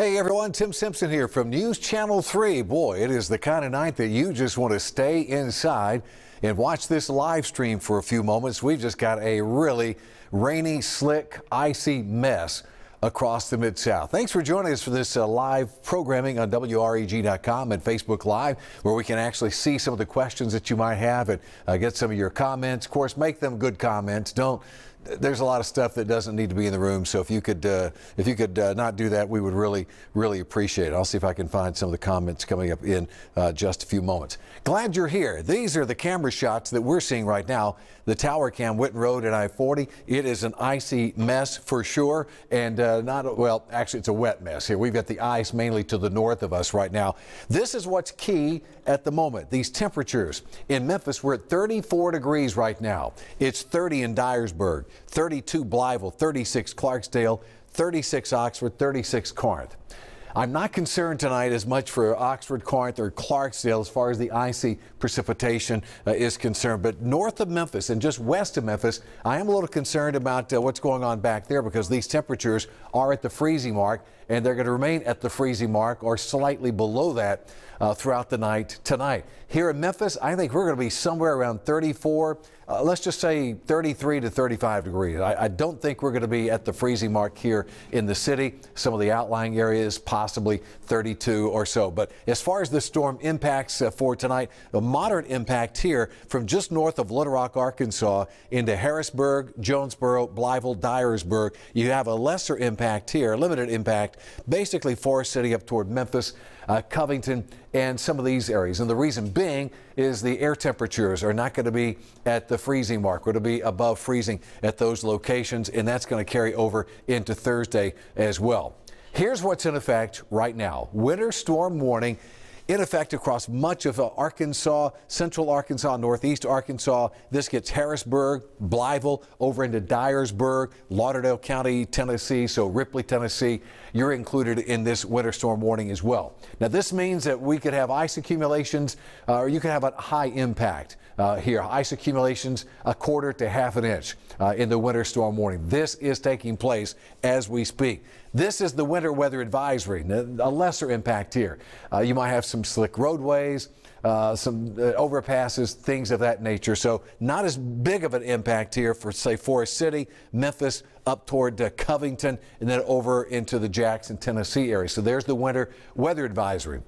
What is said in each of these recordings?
Hey everyone, Tim Simpson here from News Channel 3. Boy, it is the kind of night that you just want to stay inside and watch this live stream for a few moments. We've just got a really rainy, slick, icy mess across the Mid-South. Thanks for joining us for this live programming on WREG.com and Facebook Live, where we can actually see some of the questions that you might have and get some of your comments. Of course, make them good comments. There's a lot of stuff that doesn't need to be in the room, so if you could not do that, we would really appreciate it. I'll see if I can find some of the comments coming up in just a few moments. Glad you're here. These are the camera shots that we're seeing right now. The Tower Cam, Whitten Road and I-40. It is an icy mess for sure, and actually it's a wet mess here. We've got the ice mainly to the north of us right now. This is what's key at the moment. These temperatures in Memphis, we're at 34 degrees right now. It's 30 in Dyersburg, 32 Blytheville, 36 Clarksdale, 36 Oxford, 36 Corinth. I'm not concerned tonight as much for Oxford, Corinth, or Clarksdale as far as the icy precipitation is concerned. But north of Memphis and just west of Memphis, I am a little concerned about what's going on back there, because these temperatures are at the freezing mark, and they're going to remain at the freezing mark or slightly below that throughout the night tonight. Here in Memphis, I think we're going to be somewhere around 34, let's just say 33 to 35 degrees. I don't think we're going to be at the freezing mark here in the city. Some of the outlying areas, possibly 32 or so. But as far as the storm impacts for tonight, a moderate impact here from just north of Little Rock, Arkansas into Harrisburg, Jonesboro, Blytheville, Dyersburg. You have a lesser impact here, limited impact, basically Forest City up toward Memphis, Covington, and some of these areas. And the reason being is the air temperatures are not going to be at the freezing mark. We're going to be above freezing at those locations, and that's going to carry over into Thursday as well. Here's what's in effect right now. Winter storm warning in effect across much of Arkansas, central Arkansas, northeast Arkansas. This gets Harrisburg, Blytheville, over into Dyersburg, Lauderdale County, Tennessee, so Ripley, Tennessee. You're included in this winter storm warning as well. Now, this means that we could have ice accumulations, or you could have a high impact here. Ice accumulations a quarter to half an inch in the winter storm warning. This is taking place as we speak. This is the winter weather advisory, a lesser impact here. You might have some slick roadways, some overpasses, things of that nature. So not as big of an impact here for, say, Forest City, Memphis, up toward Covington, and then over into the Jackson, Tennessee area. So there's the winter weather advisory.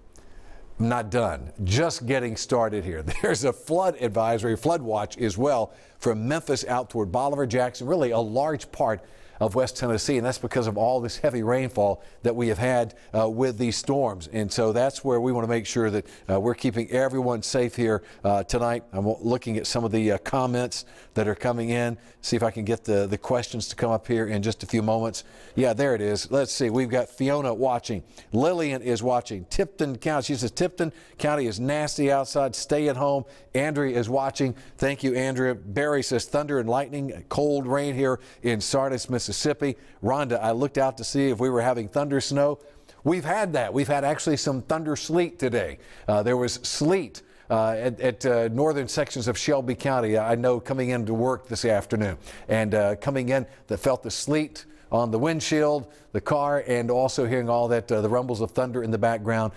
I'm not done. Just getting started here. There's a flood advisory, flood watch as well, from Memphis out toward Bolivar, Jackson, really a large part of West Tennessee, and that's because of all this heavy rainfall that we have had with these storms. And so that's where we want to make sure that we're keeping everyone safe here tonight. I'm looking at some of the comments that are coming in, see if I can get the questions to come up here in just a few moments. Yeah, there it is. Let's see. We've got Fiona watching. Lillian is watching. Tipton County. She says Tipton County is nasty outside. Stay at home. Andrea is watching. Thank you, Andrea. Barry says thunder and lightning, cold rain here in Sardis, Mississippi. Rhonda, I looked out to see if we were having thunder snow. We've had that. We've had actually some thunder sleet today. There was sleet at northern sections of Shelby County. I know coming into work this afternoon, and coming in that felt the sleet on the windshield, the car, and also hearing all that, the rumbles of thunder in the background.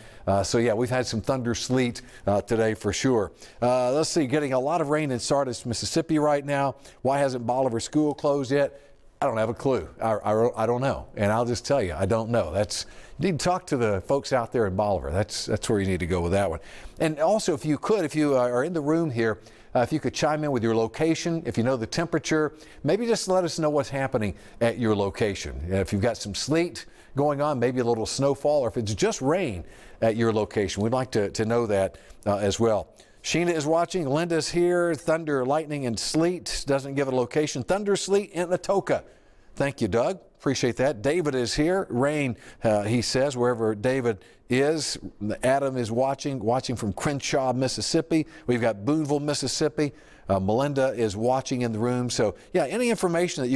So yeah, we've had some thunder sleet today for sure. Let's see, getting a lot of rain in Sardis, Mississippi right now. Why hasn't Bolivar School closed yet? I don't have a clue. I don't know. And I'll just tell you, I don't know. You need to talk to the folks out there in Bolivar. That's where you need to go with that one. And also, if you could, if you are in the room here, if you could chime in with your location, if you know the temperature, maybe just let us know what's happening at your location. If you've got some sleet going on, maybe a little snowfall, or if it's just rain at your location, we'd like to know that as well. Sheena is watching. Linda's here. Thunder, lightning, and sleet. Doesn't give a location. Thunder, sleet in Atoka. Thank you, Doug. Appreciate that. David is here. Rain, he says, wherever David is. Adam is watching from Crenshaw, Mississippi. We've got Boonville, Mississippi. Melinda is watching in the room. So yeah, any information that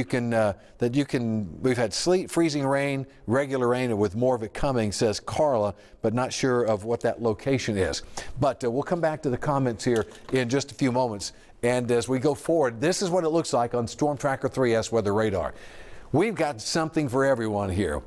you can, we've had sleet, freezing rain, regular rain, and with more of it coming, says Carla, but not sure of what that location is. But we'll come back to the comments here in just a few moments. And as we go forward, this is what it looks like on Storm Tracker 3S weather radar. We've got something for everyone here.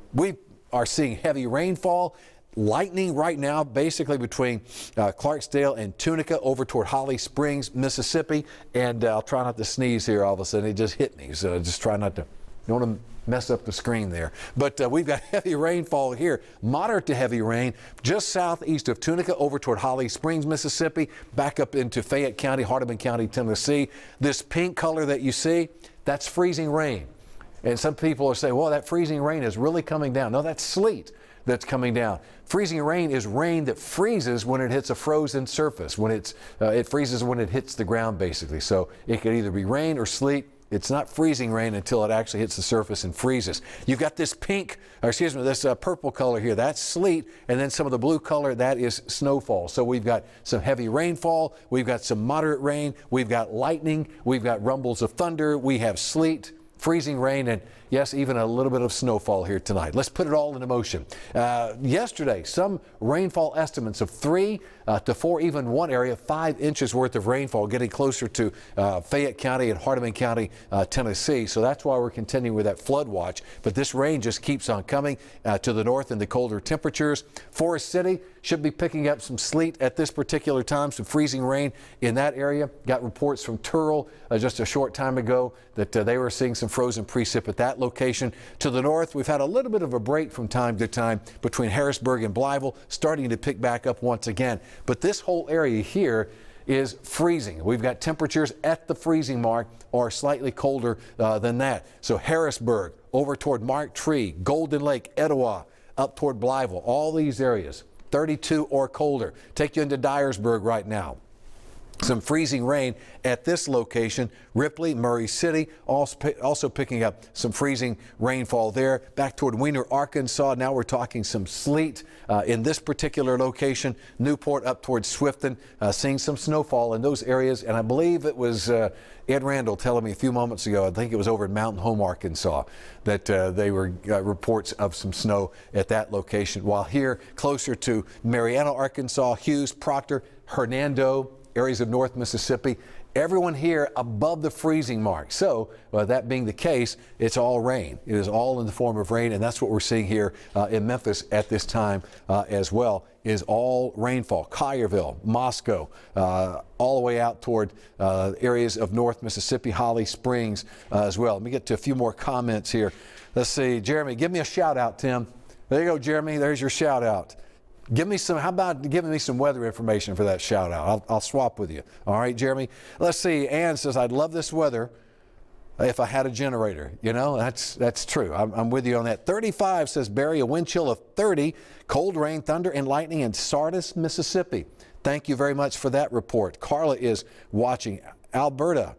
are seeing heavy rainfall. Lightning right now, basically between Clarksdale and Tunica over toward Holly Springs, Mississippi. And I'll try not to sneeze here all of a sudden. It just hit me. So just try not to, don't want to mess up the screen there. But we've got heavy rainfall here, moderate to heavy rain, just southeast of Tunica over toward Holly Springs, Mississippi, back up into Fayette County, Hardeman County, Tennessee. This pink color that you see, that's freezing rain. And some people are saying, well, that freezing rain is really coming down. No, that's sleet that's coming down. Freezing rain is rain that freezes when it hits a frozen surface, when it freezes when it hits the ground, basically. So it could either be rain or sleet. It's not freezing rain until it actually hits the surface and freezes. You've got this pink, or excuse me, this purple color here. That's sleet, and then some of the blue color, that is snowfall. So we've got some heavy rainfall. We've got some moderate rain. We've got lightning. We've got rumbles of thunder. We have sleet, freezing rain, and yes, even a little bit of snowfall here tonight. Let's put it all into motion. Yesterday, some rainfall estimates of 3 to 4, even one area, 5 inches worth of rainfall, getting closer to Fayette County and Hardeman County, Tennessee. So that's why we're continuing with that flood watch. But this rain just keeps on coming to the north in the colder temperatures. Forest City should be picking up some sleet at this particular time, some freezing rain in that area. Got reports from Turl just a short time ago that they were seeing some frozen precip at that location. To the north, we've had a little bit of a break from time to time between Harrisburg and Blytheville, starting to pick back up once again. But this whole area here is freezing. We've got temperatures at the freezing mark or slightly colder than that. So Harrisburg, over toward Mark Tree, Golden Lake, Etowah, up toward Blytheville, all these areas, 32 or colder. Take you into Dyersburg right now. Some freezing rain at this location. Ripley, Murray City, also picking up some freezing rainfall there. Back toward Weiner, Arkansas. Now we're talking some sleet in this particular location. Newport up towards Swifton, seeing some snowfall in those areas. And I believe it was Ed Randall telling me a few moments ago, I think it was over in Mountain Home, Arkansas, that they were reports of some snow at that location. While here, closer to Marianna, Arkansas, Hughes, Proctor, Hernando, areas of North Mississippi, everyone here above the freezing mark. So that being the case, it's all rain. It is all in the form of rain, and that's what we're seeing here in Memphis at this time as well, is all rainfall. Collierville, Moscow, all the way out toward areas of North Mississippi, Holly Springs as well. Let me get to a few more comments here. Let's see, Jeremy, give me a shout out, Tim. There you go, Jeremy, there's your shout out. Give me some, how about giving me some weather information for that shout out? I'll swap with you. All right, Jeremy. Let's see. Ann says, I'd love this weather if I had a generator. You know, that's true. I'm with you on that. 35 says Barry, a wind chill of 30, cold rain, thunder, and lightning in Sardis, Mississippi. Thank you very much for that report. Carla is watching. Alberta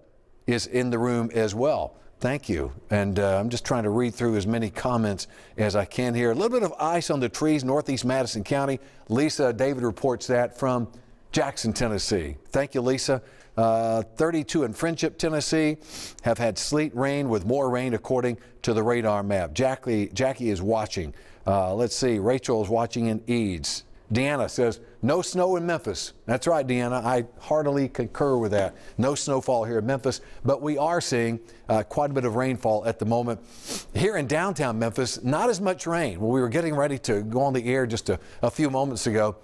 is in the room as well. Thank you. And I'm just trying to read through as many comments as I can here. A little bit of ice on the trees, northeast Madison County. Lisa David reports that from Jackson, Tennessee. Thank you, Lisa. 32 in Friendship, Tennessee, have had sleet rain with more rain according to the radar map. Jackie is watching. Let's see. Rachel is watching in Eads. Deanna says, no snow in Memphis. That's right, Deanna. I heartily concur with that. No snowfall here in Memphis, but we are seeing quite a bit of rainfall at the moment. Here in downtown Memphis, not as much rain. When we were getting ready to go on the air just a few moments ago,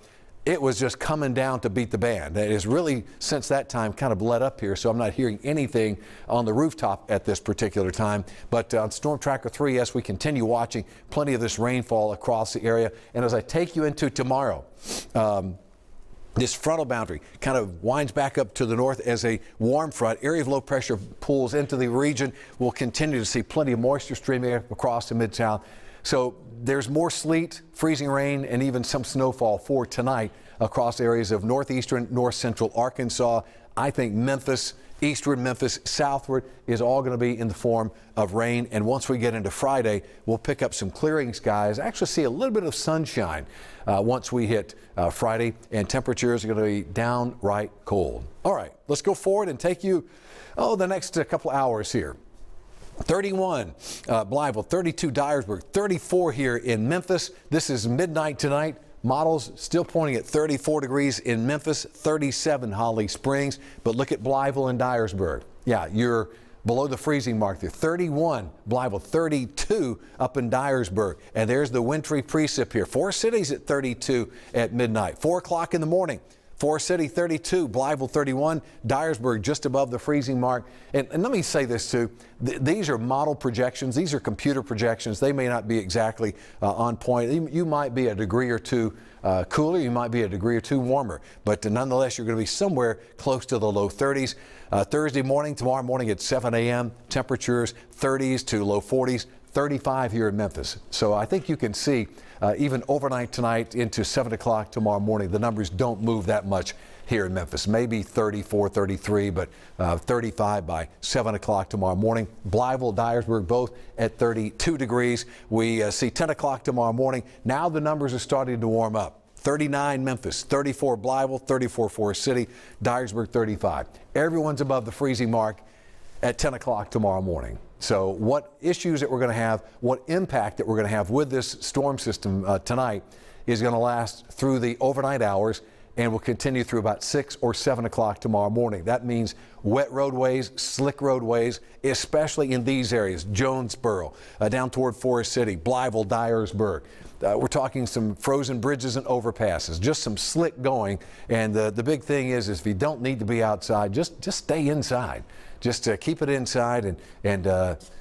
it was just coming down to beat the band. It has really, since that time, kind of let up here, so I'm not hearing anything on the rooftop at this particular time. But on Storm Tracker 3, yes, we continue watching plenty of this rainfall across the area. And as I take you into tomorrow, this frontal boundary kind of winds back up to the north as a warm front. Area of low pressure pulls into the region. We'll continue to see plenty of moisture streaming across the Mid-South. So there's more sleet, freezing rain, and even some snowfall for tonight across areas of northeastern, north central Arkansas. I think Memphis, eastward Memphis, southward is all going to be in the form of rain. And once we get into Friday, we'll pick up some clearing skies. Actually see a little bit of sunshine once we hit Friday, and temperatures are going to be downright cold. All right, let's go forward and take you, the next couple hours here. 31 Blytheville, 32 Dyersburg, 34 here in Memphis. This is midnight tonight. Models still pointing at 34 degrees in Memphis, 37 Holly Springs. But look at Blytheville and Dyersburg. Yeah, your below the freezing mark there. 31, Blytheville, 32 up in Dyersburg. And there's the wintry precip here. Forest City's at 32 at midnight. 4 o'clock in the morning. Forest City 32, Blytheville 31, Dyersburg just above the freezing mark. And let me say this too, these are model projections, these are computer projections. They may not be exactly on point. You might be a degree or two cooler, you might be a degree or two warmer, but nonetheless you're going to be somewhere close to the low 30s. Thursday morning, tomorrow morning at 7 a.m., temperatures 30s to low 40s. 35 here in Memphis. So I think you can see even overnight tonight into 7 o'clock tomorrow morning, the numbers don't move that much here in Memphis. Maybe 34, 33, but 35 by 7 o'clock tomorrow morning. Blytheville, Dyersburg, both at 32 degrees. We see 10 o'clock tomorrow morning. Now the numbers are starting to warm up. 39 Memphis, 34 Blytheville, 34 Forest City, Dyersburg 35. Everyone's above the freezing mark at 10 o'clock tomorrow morning. So what issues that we're going to have, what impact that we're going to have with this storm system tonight is going to last through the overnight hours and will continue through about 6 or 7 o'clock tomorrow morning. That means wet roadways, slick roadways, especially in these areas, Jonesboro, down toward Forest City, Blytheville, Dyersburg. We're talking some frozen bridges and overpasses, just some slick going. And the big thing is if you don't need to be outside, just stay inside. Just keep it inside and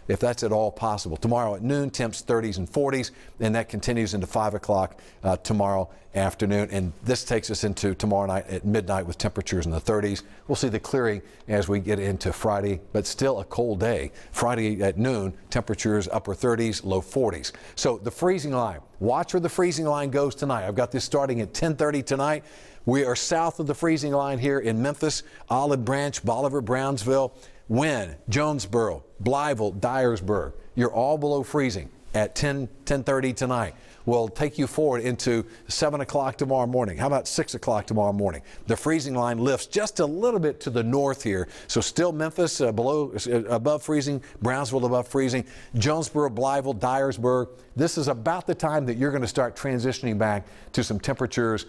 if that's at all possible. Tomorrow at noon, temps 30s and 40s, and that continues into 5 o'clock tomorrow afternoon. And this takes us into tomorrow night at midnight with temperatures in the 30s. We'll see the clearing as we get into Friday, but still a cold day. Friday at noon, temperatures upper 30s, low 40s. So the freezing line, watch where the freezing line goes tonight. I've got this starting at 10:30 tonight. We are south of the freezing line here in Memphis, Olive Branch, Bolivar, Brownsville, Wynne, Jonesboro, Blytheville, Dyersburg. You're all below freezing at 10:30 tonight. We'll take you forward into 7 o'clock tomorrow morning. How about 6 o'clock tomorrow morning? The freezing line lifts just a little bit to the north here. So still Memphis above freezing, Brownsville above freezing, Jonesboro, Blytheville, Dyersburg. This is about the time that you're going to start transitioning back to some temperatures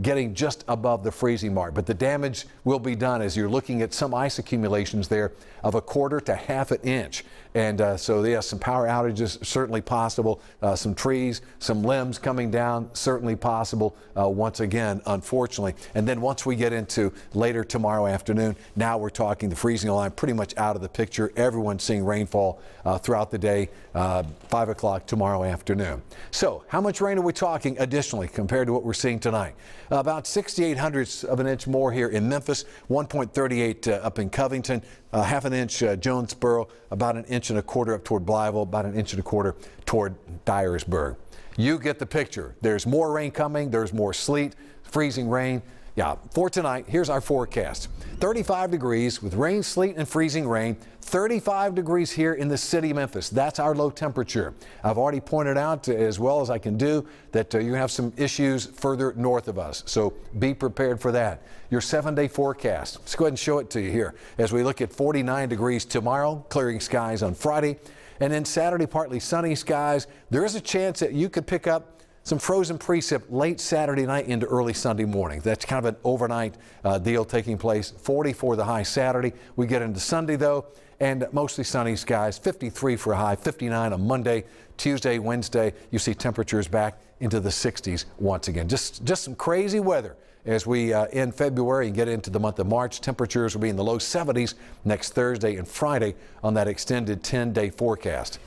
getting just above the freezing mark. But the damage will be done as you're looking at some ice accumulations there of 1/4 to 1/2 inch. And so yes, some power outages certainly possible. Some trees, some limbs coming down certainly possible once again, unfortunately. And then once we get into later tomorrow afternoon, now we're talking the freezing line pretty much out of the picture. Everyone's seeing rainfall throughout the day, 5 o'clock tomorrow afternoon. So how much rain are we talking additionally compared to what we're seeing tonight? About 0.68 of an inch more here in Memphis, 1.38 up in Covington, 1/2 inch Jonesboro, about 1.25 up toward Blytheville, about 1.25 toward Dyersburg. You get the picture. There's more rain coming. There's more sleet, freezing rain. Yeah, for tonight, here's our forecast. 35 degrees with rain, sleet, and freezing rain. 35 degrees here in the city of Memphis. That's our low temperature. I've already pointed out, as well as I can do, that you have some issues further north of us. So be prepared for that. Your 7-day forecast. Let's go ahead and show it to you here as we look at 49 degrees tomorrow, clearing skies on Friday. And then Saturday, partly sunny skies. There is a chance that you could pick up some frozen precip late Saturday night into early Sunday morning. That's kind of an overnight deal taking place. 40 for the high Saturday. We get into Sunday, though, and mostly sunny skies. 53 for a high, 59 on Monday. Tuesday, Wednesday, you see temperatures back into the 60s once again. Just some crazy weather as we end February and get into the month of March. Temperatures will be in the low 70s next Thursday and Friday on that extended 10-day forecast.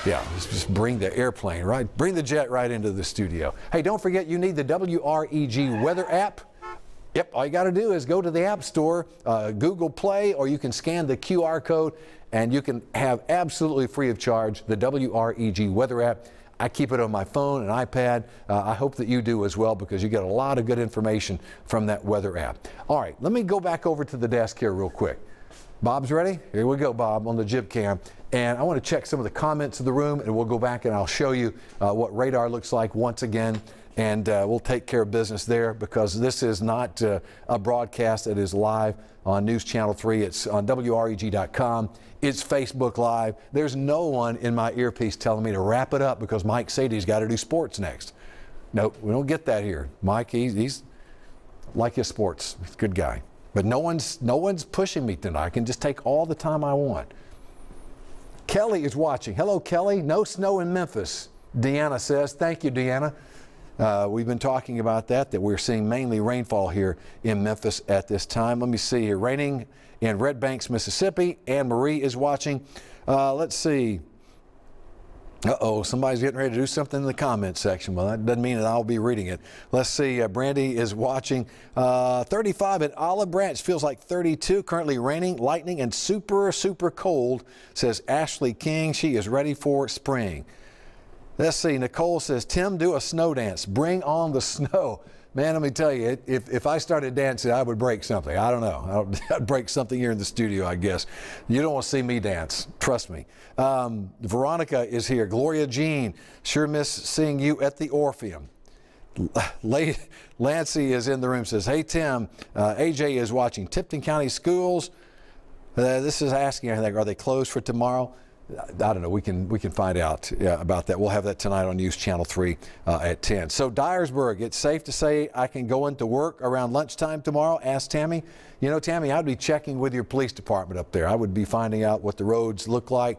Yeah, just bring the airplane, right? Bring the jet right into the studio. Hey, don't forget you need the WREG weather app. Yep, all you got to do is go to the App Store, Google Play, or you can scan the QR code and you can have absolutely free of charge the WREG weather app. I keep it on my phone and iPad. I hope that you do as well because you get a lot of good information from that weather app. All right, let me go back over to the desk here real quick. Bob's ready? Here we go, Bob, on the Jib Cam. And I want to check some of the comments of the room, and we'll go back and I'll show you what radar looks like once again. And we'll take care of business there because this is not a broadcast that is live on News Channel 3. It's on WREG.com. It's Facebook Live. There's no one in my earpiece telling me to wrap it up because Mike Sadie's got to do sports next. Nope, we don't get that here. Mike, he's like his sports. He's a good guy. But no one's pushing me tonight. I can just take all the time I want. Kelly is watching. Hello, Kelly. No snow in Memphis, Deanna says. Thank you, Deanna. We've been talking about that we're seeing mainly rainfall here in Memphis at this time. Let me see here. Raining in Red Banks, Mississippi. Anne Marie is watching. Let's see. Uh-oh, somebody's getting ready to do something in the comments section. Well, that doesn't mean that I'll be reading it. Let's see. Brandy is watching. 35 at Olive Branch. Feels like 32. Currently raining, lightning, and super, super cold, says Ashley King. She is ready for spring. Let's see. Nicole says, Tim, do a snow dance. Bring on the snow. Man, let me tell you, if I started dancing, I would break something. I don't know. I'd break something here in the studio, I guess. You don't want to see me dance. Trust me. Veronica is here. Gloria Jean, sure miss seeing you at the Orpheum. Lancy is in the room, says, hey, Tim, AJ is watching. Tipton County Schools. This is asking, I think, are they closed for tomorrow? I don't know. We can find out about that. We'll have that tonight on News Channel 3 at 10. So Dyersburg, it's safe to say I can go into work around lunchtime tomorrow? Asked Tammy. You know, Tammy, I'd be checking with your police department up there. I would be finding out what the roads look like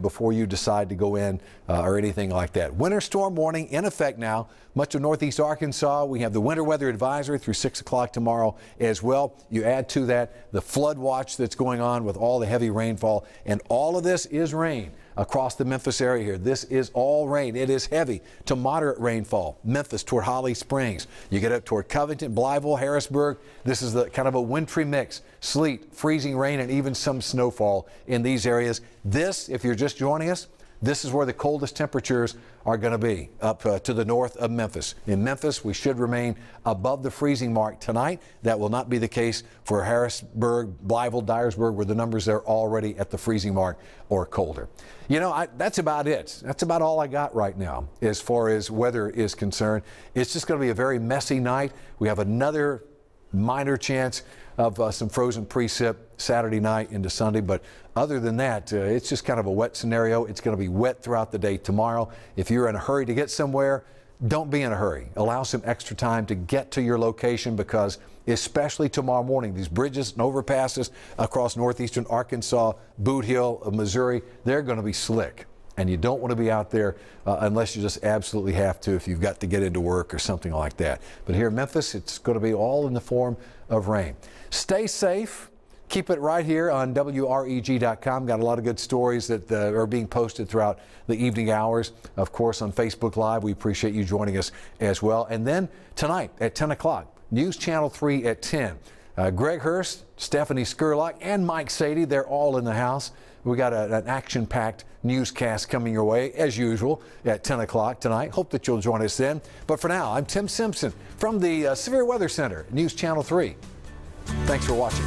before you decide to go in or anything like that. Winter storm warning in effect now. Much of northeast Arkansas. We have the winter weather advisory through 6 o'clock tomorrow as well. You add to that the flood watch that's going on with all the heavy rainfall. And all of this is rain across the Memphis area here. This is all rain. It is heavy to moderate rainfall. Memphis toward Holly Springs. You get up toward Covington, Blytheville, Harrisburg. This is the kind of a wintry mix. Sleet, freezing rain, and even some snowfall in these areas. This, if you're just joining us, this is where the coldest temperatures are going to be, up to the north of Memphis. In Memphis, we should remain above the freezing mark tonight. That will not be the case for Harrisburg, Blytheville, Dyersburg, where the numbers are already at the freezing mark or colder. You know, that's about it. That's about all I got right now as far as weather is concerned. It's just going to be a very messy night. We have another minor chance of some frozen precip Saturday night into Sunday, but other than that, it's just kind of a wet scenario. It's going to be wet throughout the day tomorrow. If you're in a hurry to get somewhere, don't be in a hurry. Allow some extra time to get to your location, because especially tomorrow morning, these bridges and overpasses across northeastern Arkansas, Boot Hill, Missouri, they're going to be slick. And you don't want to be out there unless you just absolutely have to, if you've got to get into work or something like that. But here in Memphis, it's going to be all in the form of rain. Stay safe. Keep it right here on WREG.com. Got a lot of good stories that are being posted throughout the evening hours. Of course, on Facebook Live, we appreciate you joining us as well. And then tonight at 10 o'clock, News Channel 3 at 10. Greg Hurst, Stephanie Skurlock, and Mike Sadie, they're all in the house. We got an action-packed newscast coming your way, as usual, at 10 o'clock tonight. Hope that you'll join us then. But for now, I'm Tim Simpson from the Severe Weather Center, News Channel 3. Thanks for watching.